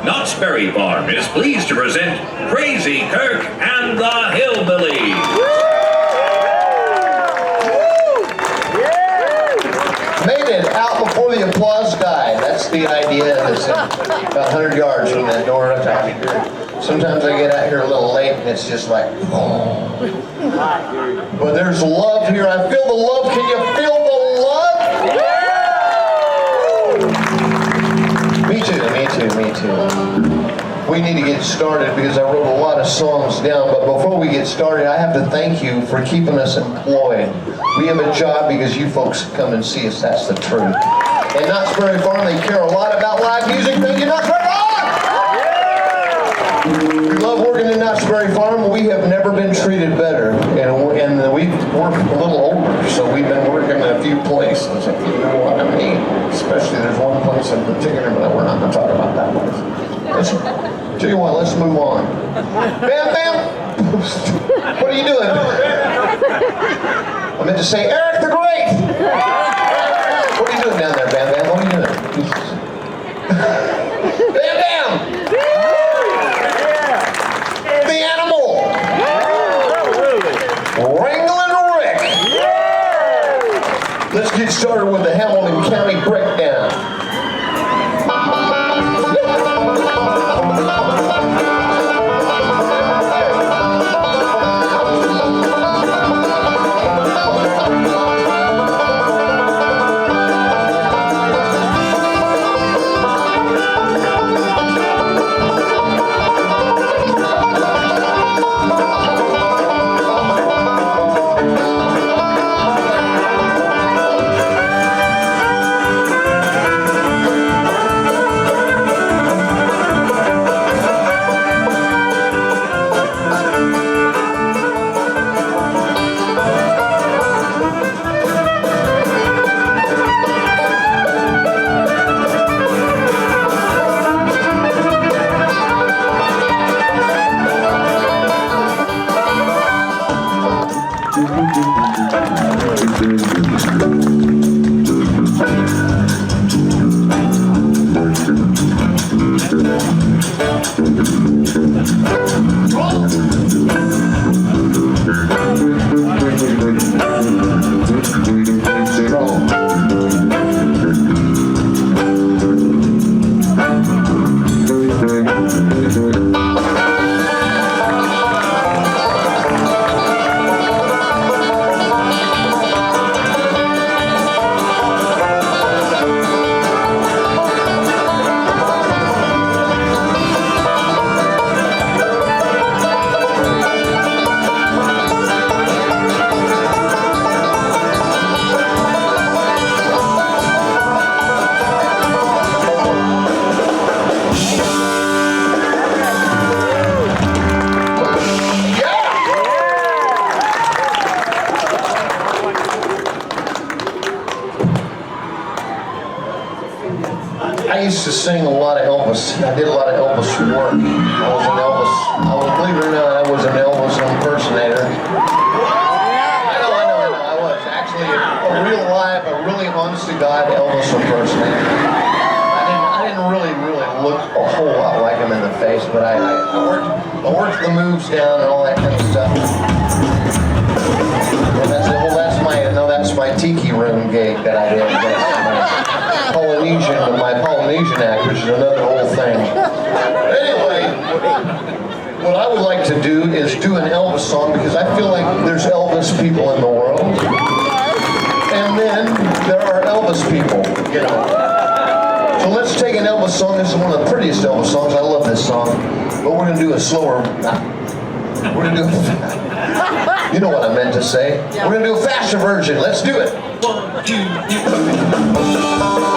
Knott's Berry Farm is pleased to present Krazy Kirk and the Hillbillies. Made it out before the applause died. That's the idea. It's about 100 yards from that door. Sometimes I get out here a little late and it's just like, oh. But there's love here. I feel the love. Can you feel the love? Me too, me too, me too. We need to get started because I wrote a lot of songs down, but before we get started, I have to thank you for keeping us employed. We have a job because you folks come and see us, that's the truth. And Knott's Berry Farm, they care a lot about live music. Thank you, Knott's Berry Farm! We love working in Knott's Berry Farm. We have never been treated better. And we've worked a little older, so we've been working a few places, if you know what I mean. Especially there's one place in particular, but we're not going to talk about that place. Tell you what, let's move on. Bam, Bam! What are you doing? I meant to say, Eric the Great! What are you doing down there, Bam Bam? What are you doing? Bam Bam! The Animal! Wrangling Rick! Let's get started with the Hamilton County Breakdown. Sing a lot of Elvis. I did a lot of Elvis work. I believe it or not, I was an Elvis impersonator. I know, I was actually a real live, a really honest to God Elvis impersonator. I didn't really look a whole lot like him in the face, but I worked the moves down and all that kind of stuff. And that's my tiki room gig that I did. My Polynesian act, which is another whole thing. Anyway, what I would like to do is do an Elvis song because I feel like there's Elvis people in the world. And then there are Elvis people, you know. So let's take an Elvis song. This is one of the prettiest Elvis songs. I love this song. But we're going to do a slower. We're going to do you know what I meant to say. We're going to do a faster version. Let's do it. 1, 2, 3.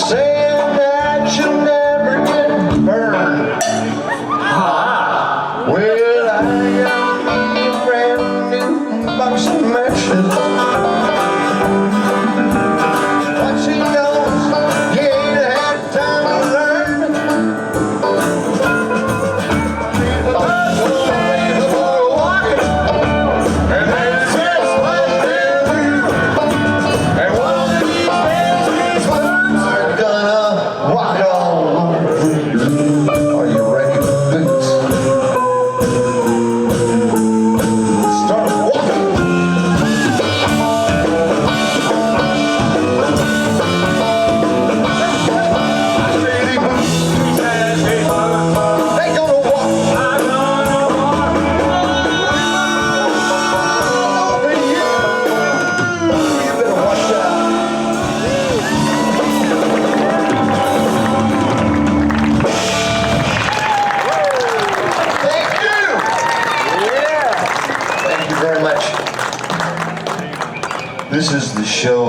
saying that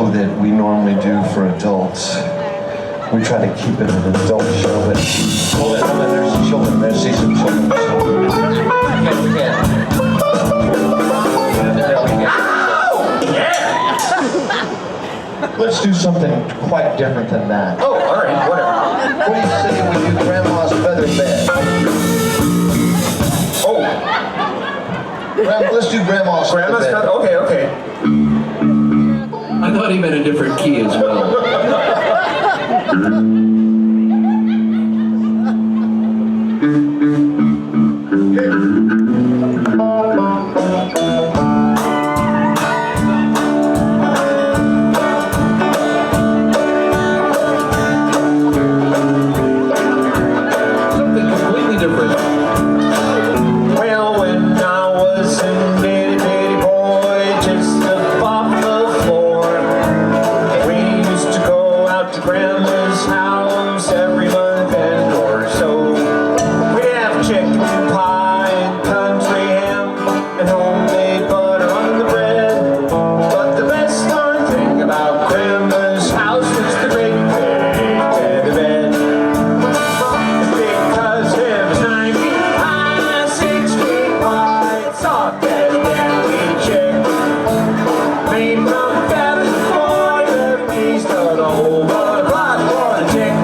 show that we normally do for adults. We try to keep it an adult show, but hold it, there's some children, I see some children. Okay, we can't. There we go. Yeah! Let's do something quite different than that. Oh, all right, whatever. What do you say we do Grandma's feather bed? Oh, Let's do Grandma's Grandma's feather bed. feather. Okay. I thought he meant a different key as well. Something completely different. Well, when I was a bitty boy, just above the floor, we used to go out to Grandma's house every month and or so. We'd have chicken pie and country ham and homemade butter on the bread. But the best darn thing about Grandma's house was the great big feather bed. Because it was 9 feet high, 6 feet wide, soft as downy chick. Made from feathers for the beast of the whole butterfly for the chick.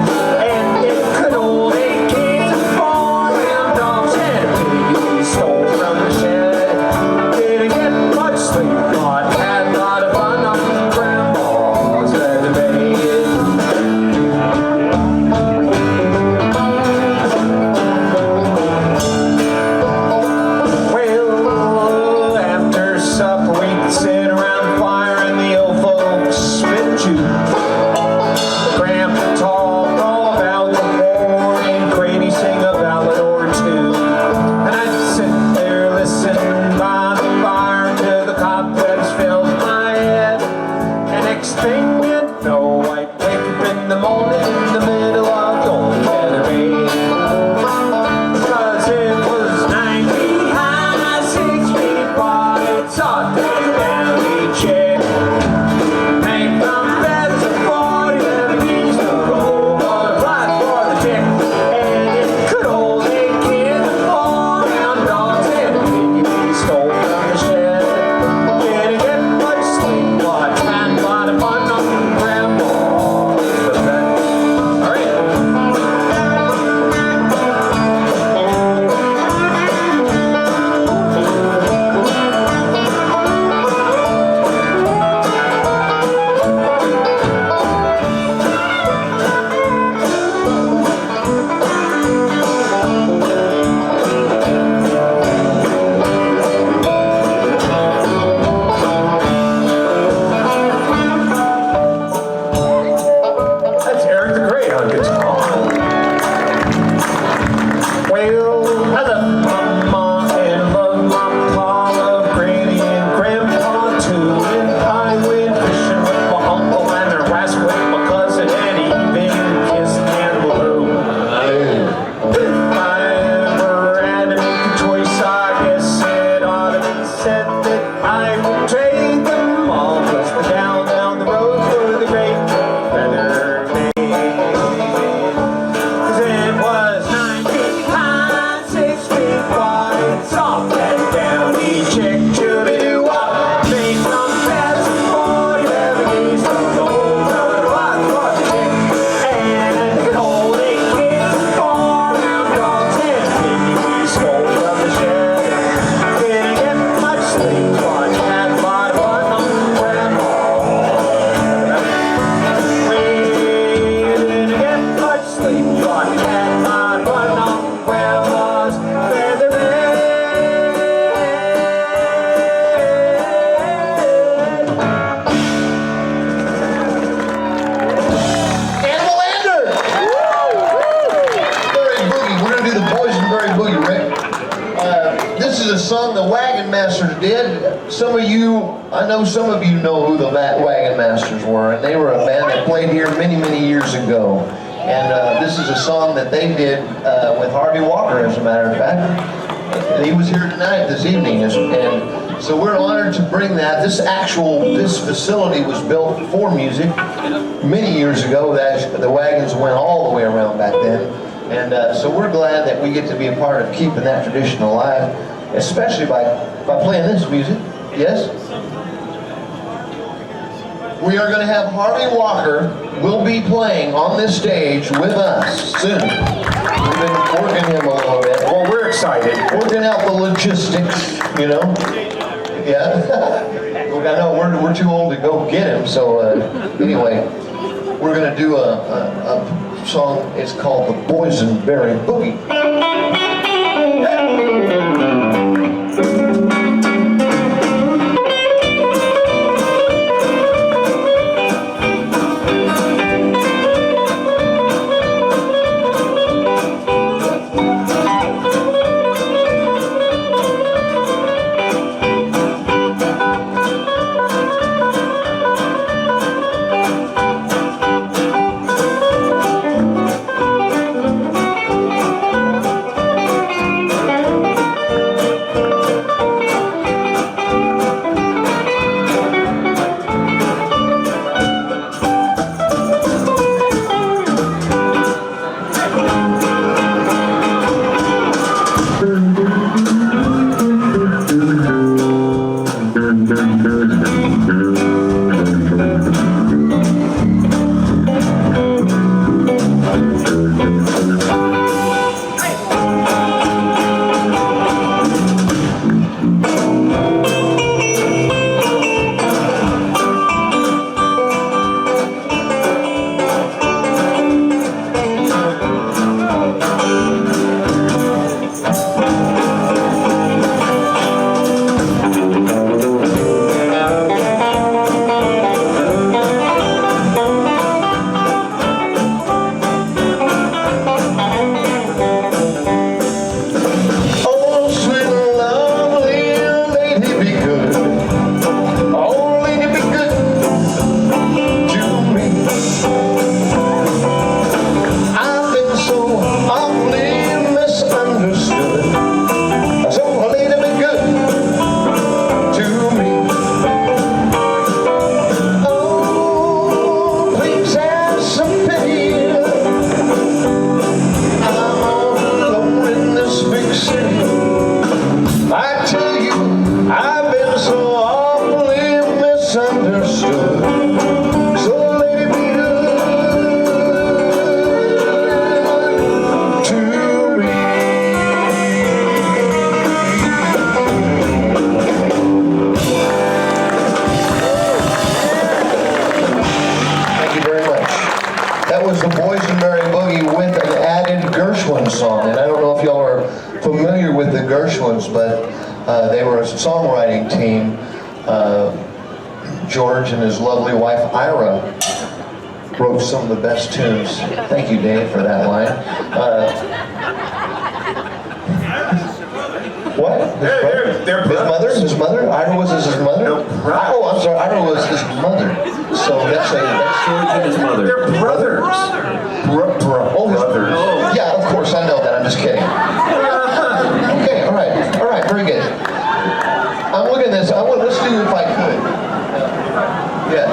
And it could hold 8 kids and 4 young dogs and a pig we stole from the shed. Didn't get much sleep, but had a lot of fun on Grandma's feather bed. Well, after supper we'd sit around the fire and the old folks spit juice. Grandpa talked all about the war and Grady sing a ballad or two. And I'd sit there listening by the fire till the cobwebs filled my head. And next thing you know, I'd wake up in the morning in the middle of the old feather bed. Cause it was 9 feet high, 6 feet wide, soft as downy chick. Made from feathers of 40 living bees, the whole butterfly for the chick. And it could hold 8 kids and 4 round dogs and a piggy we stole from the shed. Didn't get much sleep, but had a lot of fun on Grandma's feather bed. All right. That's Eric the Great on guitar. Well, I love Mama and love my Pa, love Granny and Grandpa too. And I went fishing with my uncle and I wrestled with my cousin and even kissed Cannibal Lou. If I ever had to make a choice, I guess it ought to be said that I would trade them all. Cause we're down the road for the great feather bed. Cause it was 9 feet high, 6 feet wide, soft and downy chick. Chooby-doo-wop, made from feathers and 40 living geese, the whole butterfly for the chick. And it could hold 8 kids and 4 round dogs and a piggy we stole from the shed. Didn't get much sleep, but had a lot of fun on Grandma. We didn't get much sleep, but had a lot of fun on Grandma's feather bed. Animalander! Boysenberry Boogie. We're gonna do the Boysenberry Boogie, Rick. This is a song the Wagon Masters did. Some of you, I know some of you know who the Wagon Masters were, and they were a band that played here many, many years ago. And this is a song that they did with Harvey Walker, as a matter of fact. And he was here tonight, this evening, and So we're honored to bring that. This facility was built for music many years ago. The wagons went all the way around back then. And so we're glad that we get to be a part of keeping that tradition alive, especially by playing this music. Yes? We are going to have Harvey Walker will be playing on this stage with us soon. We've been working him a little bit. Well, we're excited. Working out the logistics, you know. Yeah. I know we're too old to go get him, so anyway, we're going to do a song. It's called the Boysenberry Boogie. Was the Boysenberry Boogie with an added Gershwin song. And I don't know if y'all are familiar with the Gershwins, but they were a songwriting team. George and his lovely wife Ira wrote some of the best tunes. Thank you, Dave, for that line. What? His mother? Ira was his mother? Oh, I'm sorry, Ira was his mother. So that's George and his mother. They're brothers. Oh, his brothers. Oh. Yeah, of course, I know that. I'm just kidding. Okay, all right, very good. I'm looking at this. Let's do If I Could. Yeah.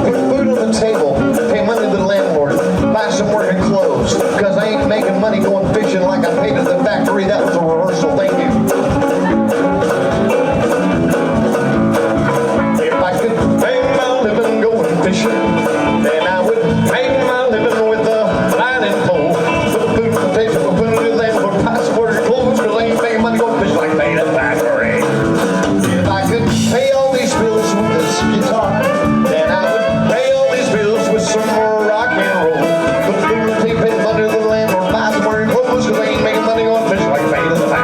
Put food on the table. Pay money to the landlord. Buy some working clothes. Because I ain't making money going fishing like I paid at the factory. That was a rehearsal. Thank you. If I could make my living going fishing, then I would make my living with a line and pole. Put food on the table, put it in the landlord, buy some working clothes. Because I ain't making money going fishing like I paid at the factory. If I could pay all these bills with this guitar, then I would pay all these bills with some more rock and roll. Put food on the table, pay money to the landlord, buy some working clothes. Because I ain't making money going fishing like I paid at the factory.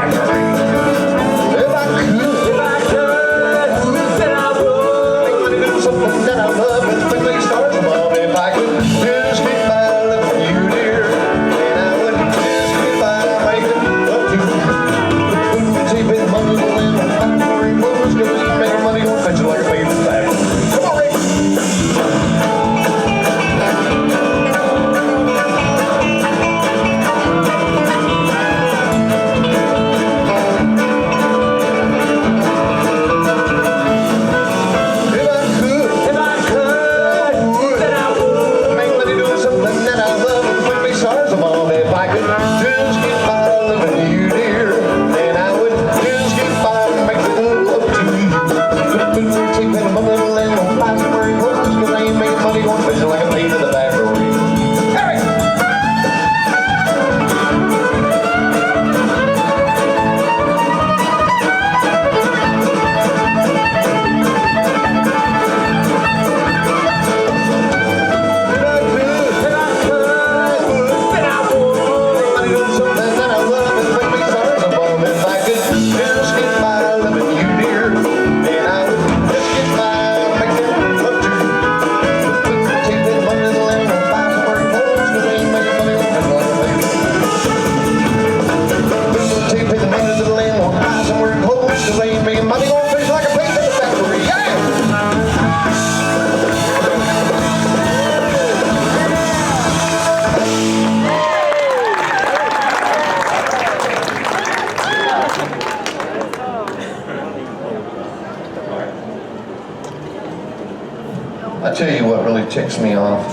I tell you what really ticks me off.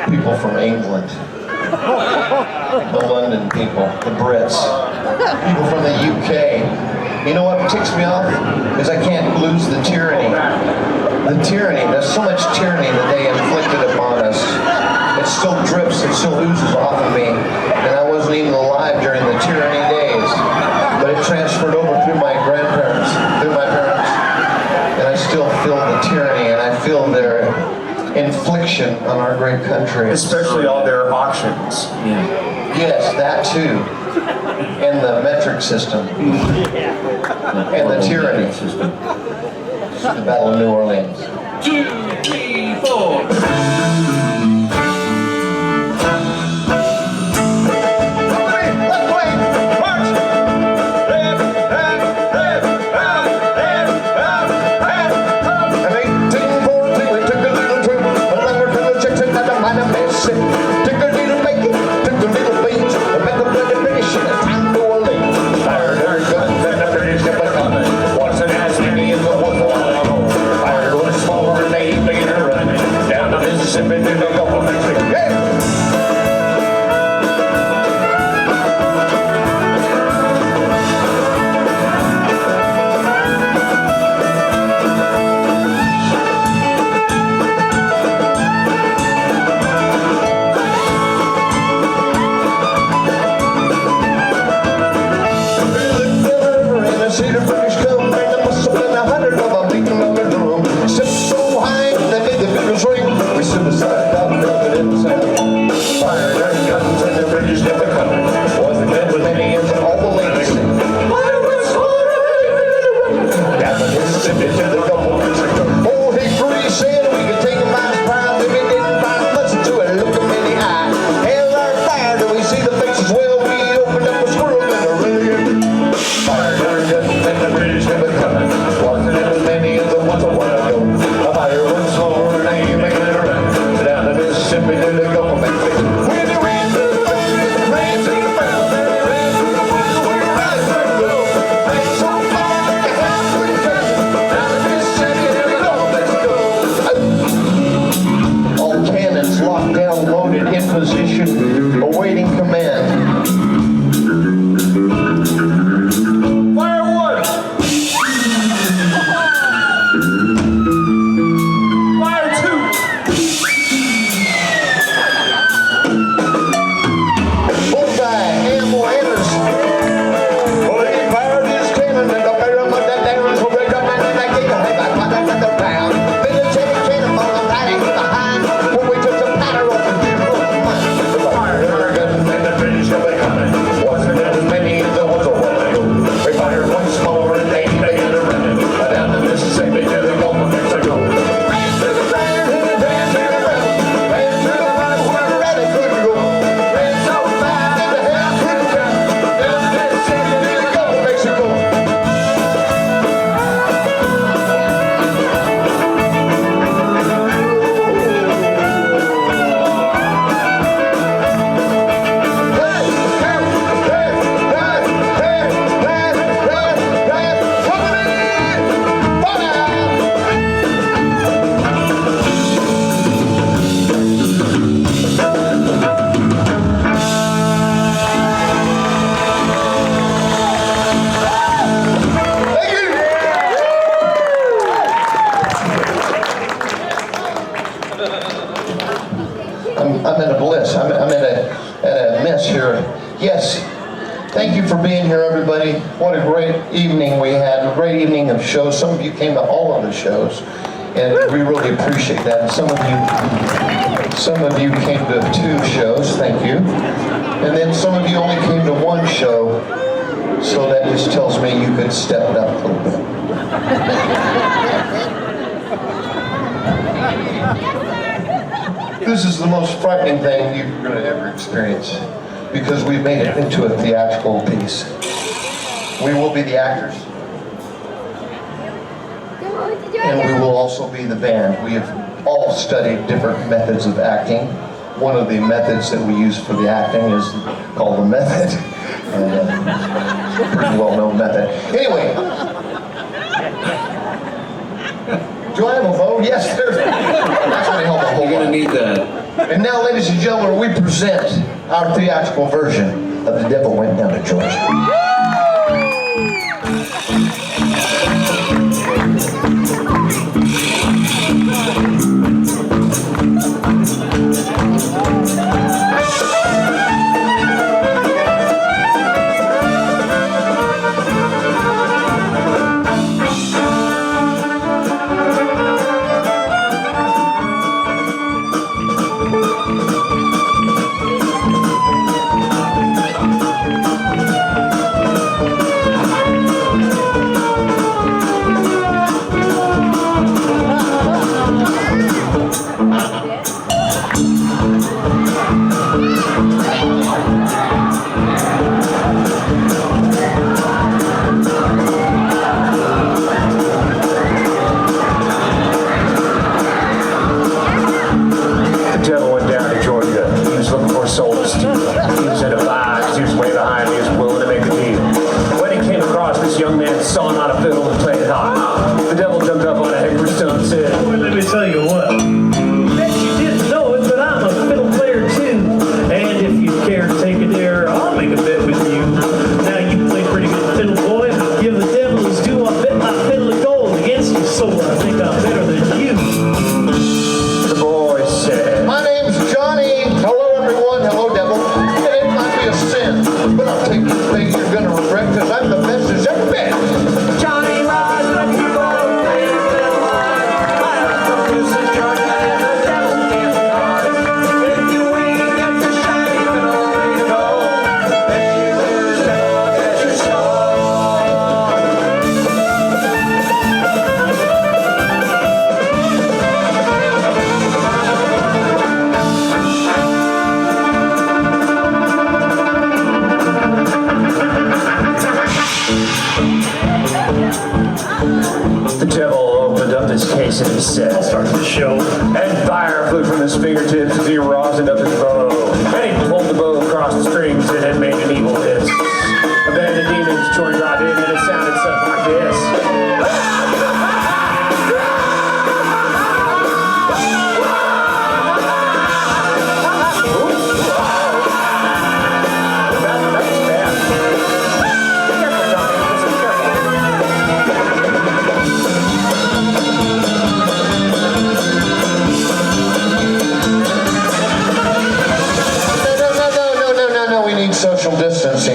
People from England. The London people, the Brits. People from the UK. You know what ticks me off? Is I can't lose the tyranny. The tyranny, there's so much tyranny that they inflicted upon us. It still drips, it still oozes off of me. And I wasn't even alive during the tyranny days. But it transferred over through my grandparents, through my parents. And I still feel the tyranny, and I feel their infliction on our great country. Especially all their auctions. Yes, that too. And the metric system. And the tyranny system. The Battle of New Orleans. 2, 3, 4. I'm at a bliss. I'm at a mess here. Yes, thank you for being here, everybody. What a great evening we had. A great evening of shows. Some of you came to all of the shows, and we really appreciate that. And some of you came to 2 shows. Thank you. And then some of you only came to 1 show. So that just tells me you could step it up a little bit. This is the most frightening thing you're going to ever experience, because we've made it into a theatrical piece. We will be the actors, and we will also be the band. We have all studied different methods of acting. One of the methods that we use for the acting is called the method. And Pretty well-known method. Anyway. Do I have a vote? Yes, there's. That's going to help a whole lot. You're going to need that. And now, ladies and gentlemen, we present our theatrical version of The Devil Went Down to Georgia.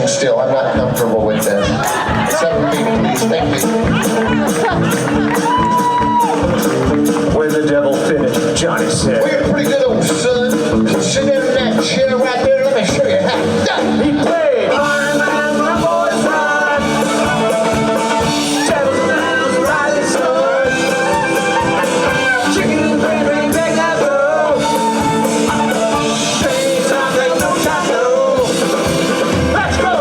Still, I'm not comfortable with this. 7 feet, please. Thank you. When the devil finished, Johnny said, "Well, you're pretty good, old son. Sit down in that chair right there. Let me show you how it's done." He played Iron Man, my boy's ride. Devil's mouse, riding sword. Chicken and green ring, back that road. Trains, I think no shadow. Let's go!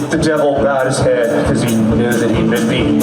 The devil bowed his head because he knew that he'd been beaten.